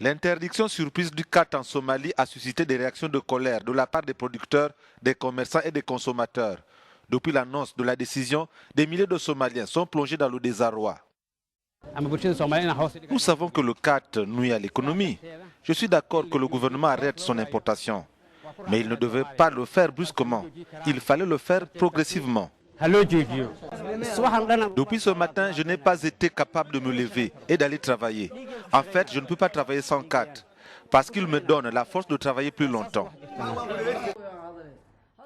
L'interdiction surprise du CAT en Somalie a suscité des réactions de colère de la part des producteurs, des commerçants et des consommateurs. Depuis l'annonce de la décision, des milliers de Somaliens sont plongés dans le désarroi. Nous savons que le CAT nuit à l'économie. Je suis d'accord que le gouvernement arrête son importation. Mais il ne devait pas le faire brusquement. Il fallait le faire progressivement. Depuis ce matin, je n'ai pas été capable de me lever et d'aller travailler. En fait, je ne peux pas travailler sans CAT parce qu'il me donne la force de travailler plus longtemps.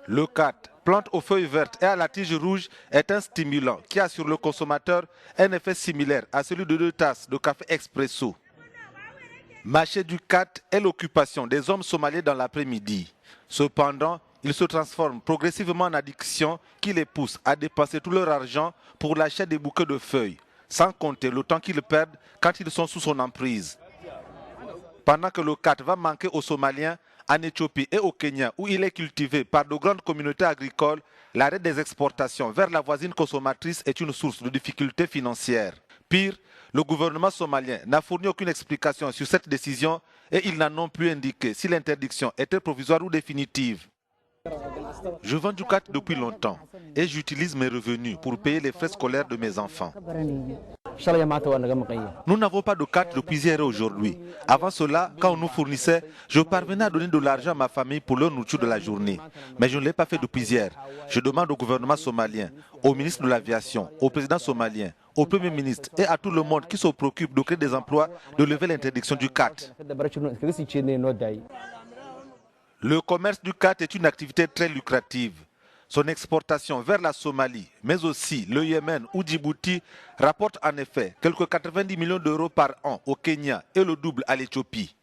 Le CAT, plante aux feuilles vertes et à la tige rouge, est un stimulant qui a sur le consommateur un effet similaire à celui de 2 tasses de café expresso. Mâcher du CAT est l'occupation des hommes somaliens dans l'après-midi. Cependant, ils se transforment progressivement en addiction qui les pousse à dépenser tout leur argent pour l'achat des bouquets de feuilles, sans compter le temps qu'ils perdent quand ils sont sous son emprise. Pendant que le CAT va manquer aux Somaliens, en Éthiopie et au Kenya, où il est cultivé par de grandes communautés agricoles, l'arrêt des exportations vers la voisine consommatrice est une source de difficultés financières. Pire, le gouvernement somalien n'a fourni aucune explication sur cette décision et ils n'en ont pu indiquer si l'interdiction était provisoire ou définitive. Je vends du CAT depuis longtemps et j'utilise mes revenus pour payer les frais scolaires de mes enfants. Nous n'avons pas de CAT depuis hier et aujourd'hui. Avant cela, quand on nous fournissait, je parvenais à donner de l'argent à ma famille pour leur nourriture de la journée. Mais je ne l'ai pas fait depuis hier. Je demande au gouvernement somalien, au ministre de l'Aviation, au président somalien, au Premier ministre et à tout le monde qui se préoccupe de créer des emplois de lever l'interdiction du CAT. Le commerce du CAT est une activité très lucrative. Son exportation vers la Somalie, mais aussi le Yémen ou Djibouti, rapporte en effet quelques 90 millions d'euros par an au Kenya et le double à l'Éthiopie.